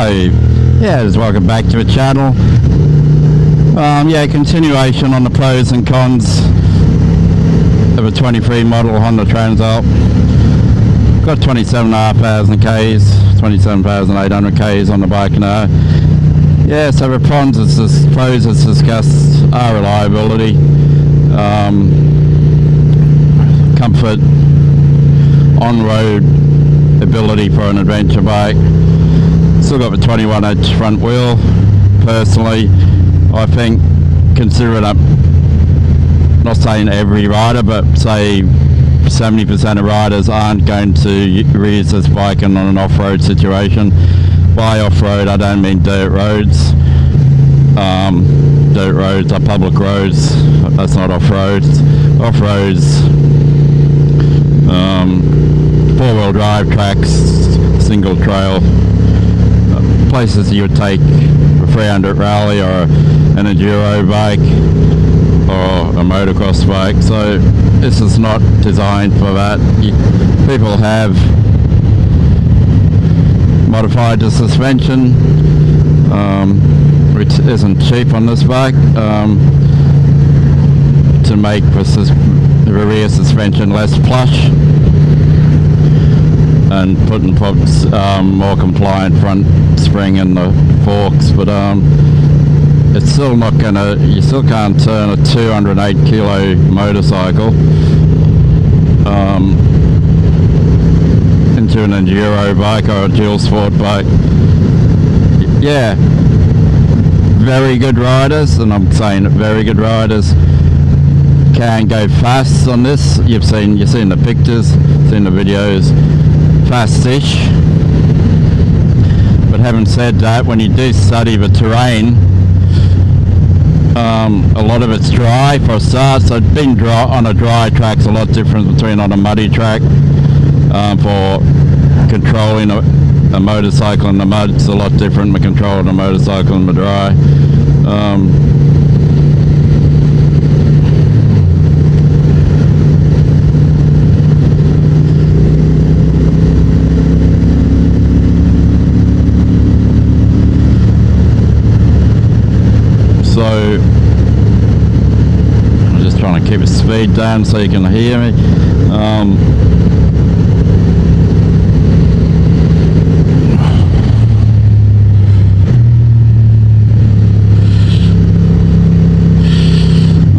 So yeah, just welcome back to the channel. Yeah, continuation on the pros and cons of a 23 model Honda Transalp. Got 27,500 Ks, 27,800 Ks on the bike now. Yeah, so the pros it's discussed are reliability, comfort, on-road ability for an adventure bike. Still got the 21-inch front wheel. Personally, I think, considering I'm not saying every rider, but say 70% of riders aren't going to use this bike in an off-road situation. By off-road, I don't mean dirt roads. Dirt roads are public roads. That's not off-roads. Off-roads, four-wheel drive tracks, single trail, places you would take a 300 rally or an enduro bike or a motocross bike. So this is not designed for that. People have modified the suspension, which isn't cheap on this bike, to make the rear suspension less plush and putting more compliant front spring in the forks, but it's still not gonna, you still can't turn a 208 kilo motorcycle into an enduro bike or a dual sport bike. Yeah, very good riders, and I'm saying very good riders can go fast on this. You've seen the pictures, seen the videos, fast-ish. But having said that, when you do study the terrain, a lot of it's dry for a start. So being dry on a dry track's a lot different between on a muddy track. For controlling a motorcycle in the mud, it's a lot different than controlling a motorcycle in the dry. So I'm just trying to keep the speed down so you can hear me.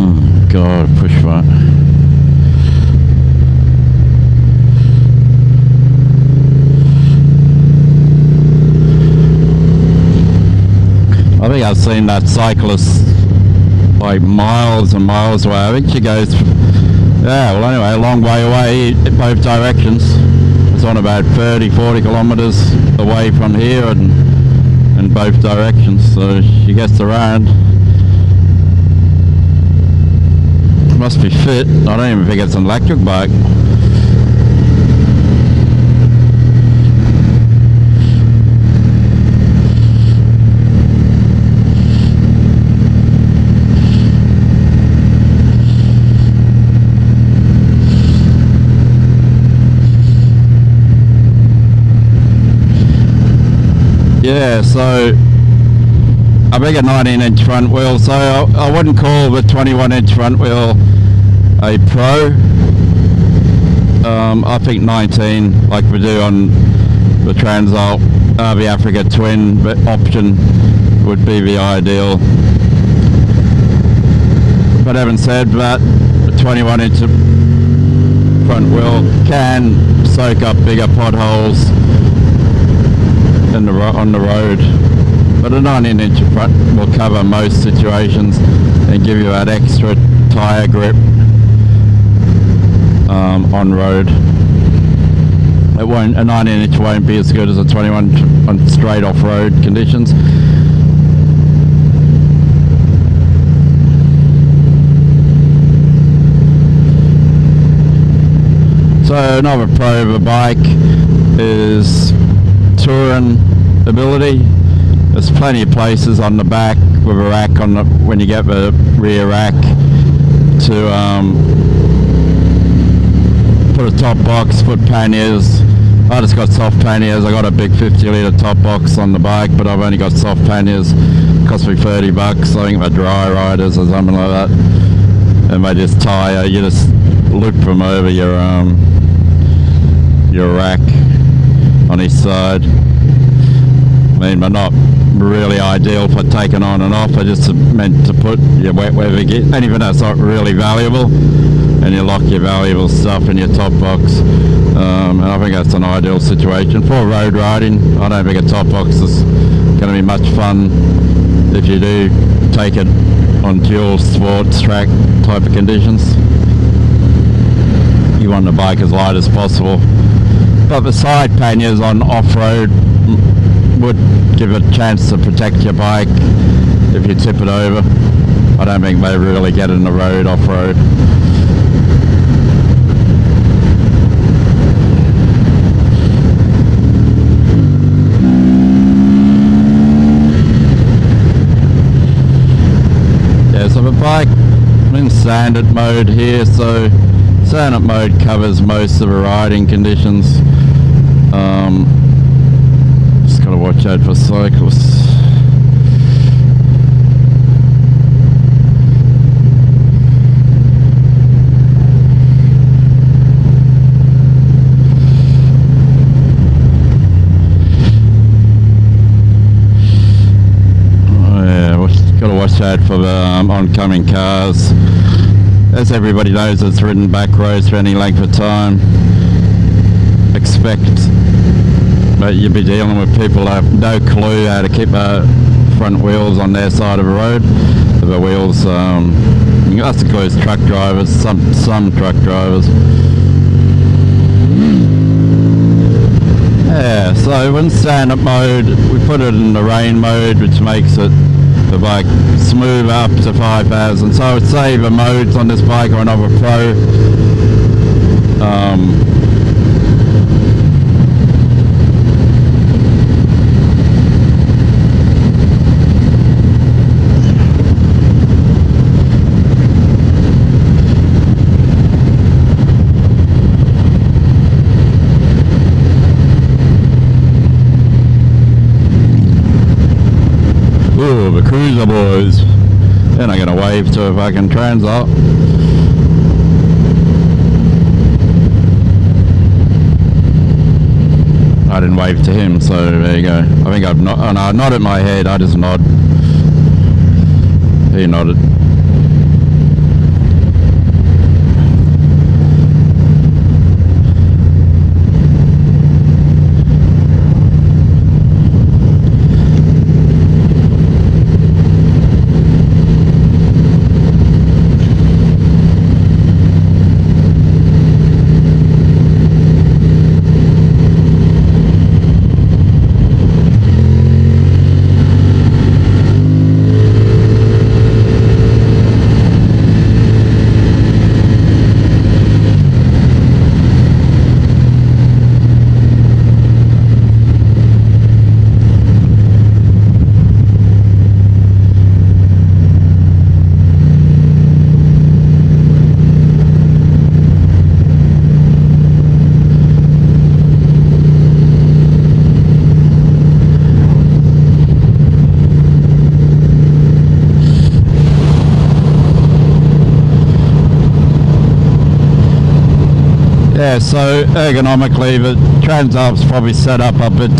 Oh God, push that. I think I've seen that cyclist like miles and miles away. I think she goes, yeah, well anyway, a long way away in both directions. It's on about 30-40 kilometers away from here and in both directions, so she gets around. Must be fit. I don't even think it's an electric bike. Yeah, so a bigger 19-inch front wheel, so I wouldn't call the 21-inch front wheel a pro. I think 19, like we do on the Transalp, the Africa Twin option would be the ideal. But having said that, the 21-inch front wheel can soak up bigger potholes on the road, but a 19-inch front will cover most situations and give you that extra tyre grip on road. A 19-inch won't be as good as a 21 on straight off-road conditions. So another pro of a bike is touring ability. There's plenty of places on the back with a rack on the, when you get the rear rack, to put a top box, put panniers, I just got soft panniers. I got a big 50 litre top box on the bike, but I've only got soft panniers. Cost me $30. I think they're dry riders or something like that. And they just tie, you just loop them over your rack on each side. I mean, they're not really ideal for taking on and off. They're just meant to put your wet weather gear, anything that's not really valuable, and you lock your valuable stuff in your top box. And I think that's an ideal situation for road riding. I don't think a top box is going to be much fun if you do take it on dual sports track type of conditions. You want the bike as light as possible. But the side panniers on off-road would give it a chance to protect your bike if you tip it over. I don't think they really get in the road off-road. Yeah, so the bike, I'm in standard mode here, so standard mode covers most of the riding conditions. Just gotta watch out for cyclists. Oh yeah, gotta watch out for the oncoming cars. As everybody knows that's ridden back roads for any length of time, expect that you'll be dealing with people that have no clue how to keep front wheels on their side of the road. The wheels, that includes truck drivers, some truck drivers. Yeah, so in standard mode, we put it in the rain mode, which makes it the bike smooth up to 5,000. So I would say the modes on this bike are another Pro. Ooh, the cruiser boys. Then I'm gonna wave to a fucking Transalp. I didn't wave to him, so there you go. I think I've not. Oh no, I nodded my head. I just nod. He nodded. Yeah, so ergonomically the Transalp's probably set up a bit,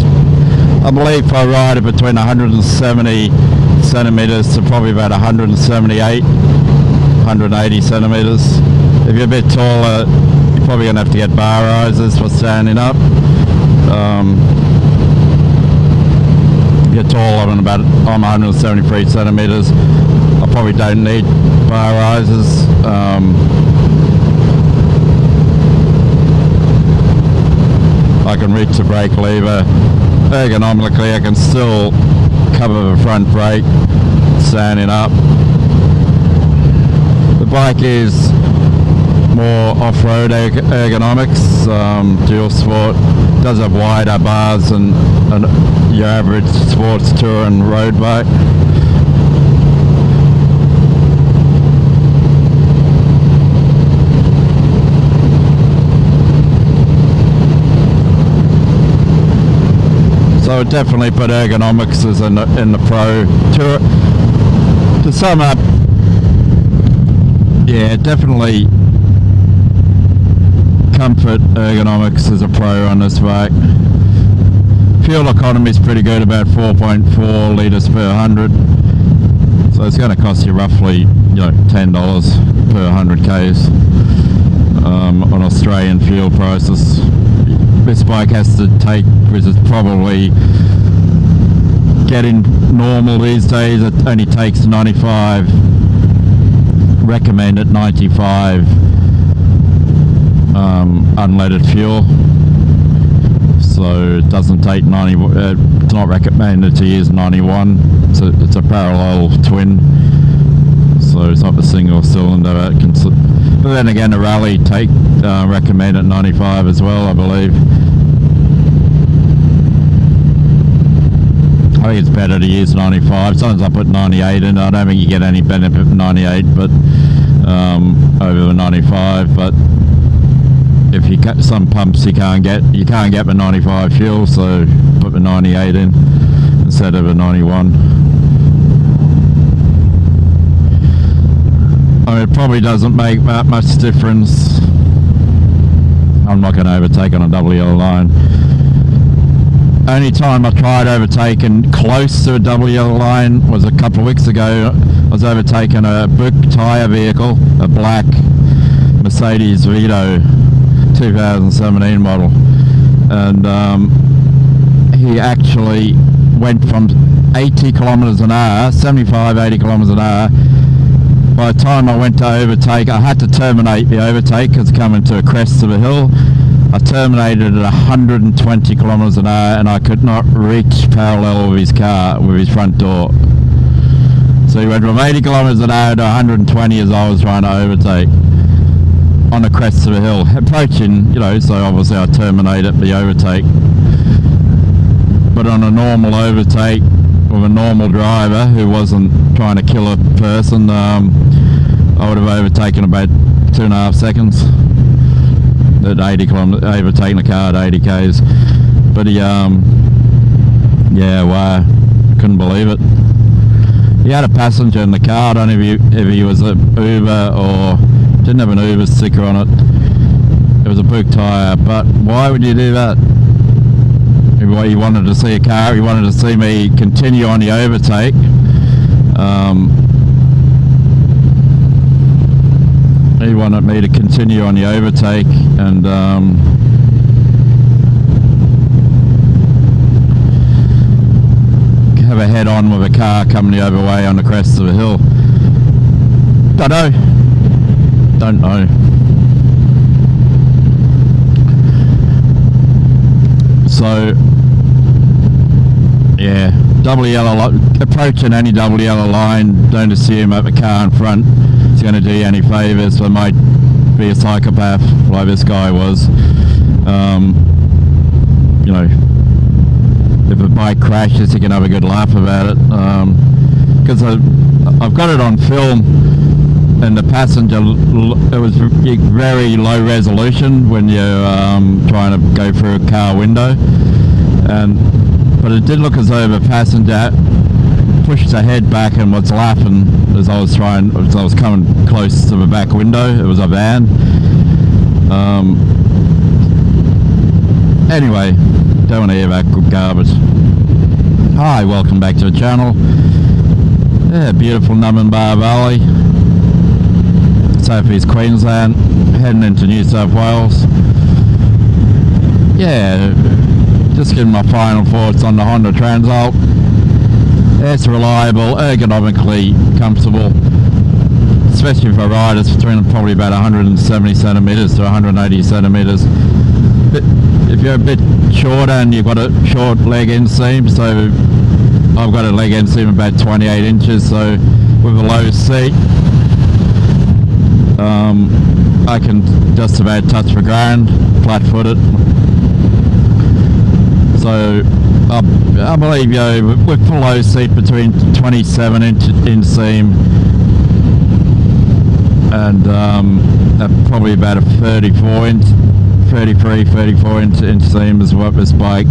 I believe, for a rider between 170 centimetres to probably about 178, 180 centimetres. If you're a bit taller, you're probably going to have to get bar risers for standing up. If you're taller, I'm 173 centimetres, I probably don't need bar risers. I can reach the brake lever. Ergonomically, I can still cover the front brake standing up. The bike is more off-road ergonomics, dual sport. It does have wider bars than your average sports tour and road bike. I would definitely put Ergonomics as in the Pro. To sum up, yeah, definitely comfort Ergonomics as a Pro on this bike. Fuel economy is pretty good, about 4.4 litres per 100. So it's going to cost you roughly, $10 per 100 k's on Australian fuel prices. This bike has to take, which is probably getting normal these days. It only takes 95, recommended 95 unleaded fuel. So it doesn't take 90. It's not recommended to use 91. It's a parallel twin, so it's not the single cylinder. But then again, the Rally recommended 95 as well, I believe. I think it's better to use 95. Sometimes I put 98 in. I don't think you get any benefit from 98, but over the 95. But if you get some pumps you can't get the 95 fuel, so put the 98 in instead of a 91. I mean, it probably doesn't make that much difference. I'm not going to overtake on a double yellow line. Only time I tried overtaking close to a double yellow line was a couple of weeks ago. I was overtaking a Book tyre vehicle, a black Mercedes Vito 2017 model, and he actually went from 80 kilometers an hour, 80 kilometers an hour. By the time I went to overtake, I had to terminate the overtake because coming to a crest of a hill. I terminated at 120 kilometers an hour, and I could not reach parallel with his car, with his front door. So he went from 80 kilometers an hour to 120 as I was trying to overtake on the crest of a hill, approaching, so obviously I terminated the overtake. But on a normal overtake with a normal driver who wasn't trying to kill a person, I would have overtaken about 2.5 seconds at 80 kilometers, overtaking the car at 80 k's. But he, wow, couldn't believe it. He had a passenger in the car. I don't know if he was an Uber or didn't have an Uber sticker on it. It was a Book tyre, but why would you do that? He wanted to see a car. He wanted to see me continue on the overtake. He wanted me to continue on the overtake and have a head-on with a car coming the other way on the crest of a hill. Don't know. So, yeah, approaching any double yellow line, don't assume that the car in front is going to do you any favours. There might be a psychopath like this guy was. If a bike crashes, you can have a good laugh about it. Because I've got it on film, and the passenger, it was very low resolution when you're trying to go through a car window, but it did look as though the passenger pushed her head back and was laughing as I was coming close to the back window. It was a van. Anyway, don't want to hear that good garbage. Hi, welcome back to the channel. Yeah, beautiful Numinbah Valley, south east Queensland, heading into New South Wales. Yeah, just giving my final thoughts on the Honda Transalp. It's reliable, ergonomically comfortable, especially for riders between probably about 170 centimetres to 180 centimetres. If you're a bit shorter and you've got a short leg inseam, so I've got a leg inseam about 28 inches, so with a low seat, I can just about touch the ground, flat-footed. So I believe, with full low seat between 27 inch inseam and probably about a 34 inch inseam is what this bike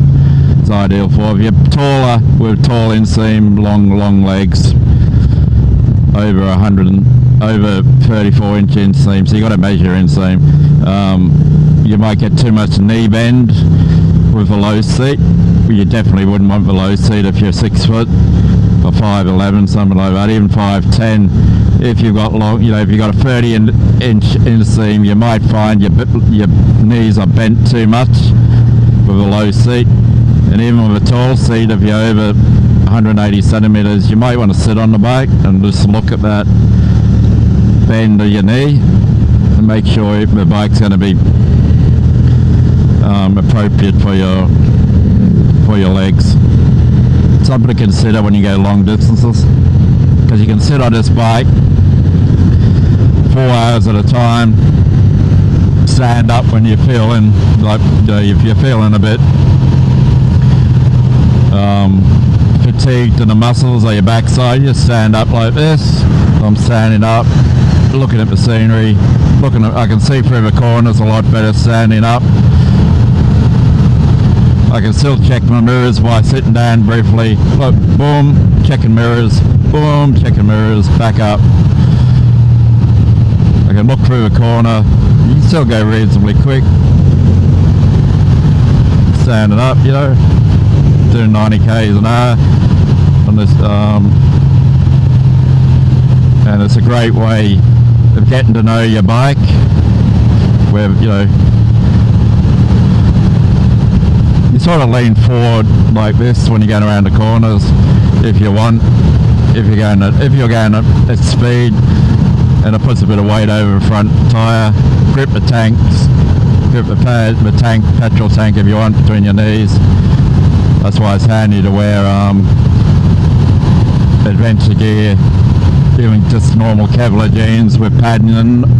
it's ideal for. If you're taller, with tall inseam, long legs, over 34-inch inseam, so you got to measure inseam. You might get too much knee bend with a low seat. You definitely wouldn't want the low seat if you're 6 foot or 5'11", something like that, even 5'10". If you've got long, if you've got a 30-inch inseam, you might find your knees are bent too much with a low seat. And even with a tall seat, if you're over 180 centimeters, you might want to sit on the bike and just look at that bend of your knee and make sure the bike's going to be appropriate for your legs. Something to consider when you go long distances, because you can sit on this bike 4 hours at a time, stand up when you're feeling like, if you're feeling a bit fatigued in the muscles or your backside, you just stand up like this. I'm standing up, looking at the scenery, I can see through the corners a lot better standing up. I can still check my mirrors by sitting down briefly. Look, boom, checking mirrors, boom, checking mirrors, back up. I can look through the corner. You can still go reasonably quick. Standing up, doing 90 k's an hour on this, and it's a great way of getting to know your bike, where you sort of lean forward like this when you're going around the corners, if you want. If you're going at speed, and it puts a bit of weight over the front tyre. Grip the tanks, grip the petrol tank if you want, between your knees. That's why it's handy to wear adventure gear, even just normal Kevlar jeans with padding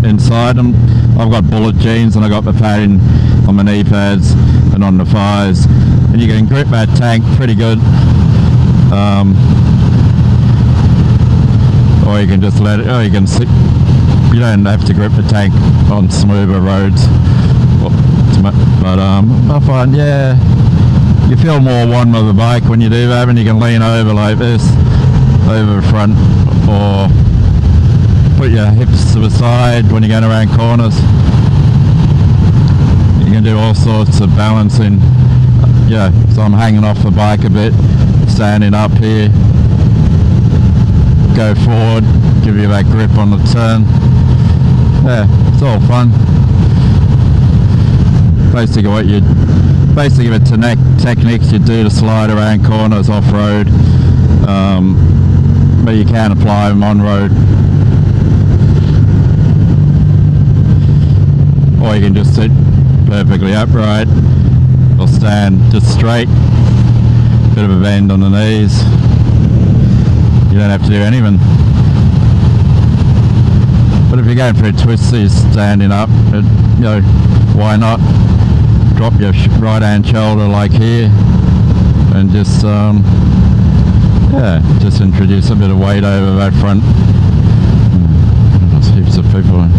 inside them. I've got bullet jeans and I've got the padding on my knee pads and on the thighs, and you can grip that tank pretty good, or you can just let it, you don't have to grip the tank on smoother roads, but I find, you feel more one with the bike when you do that, and you can lean over like this, over the front, or put your hips to the side when you're going around corners. You can do all sorts of balancing. So I'm hanging off the bike a bit, standing up here, go forward, give you that grip on the turn. It's all fun. Basically the techniques you do to slide around corners off-road, but you can apply them on-road. Or you can just sit perfectly upright, or stand just straight, bit of a bend on the knees. You don't have to do anything. But if you're going through twists, you're standing up, why not drop your right hand shoulder like here, and just introduce a bit of weight over that front. There's heaps of people.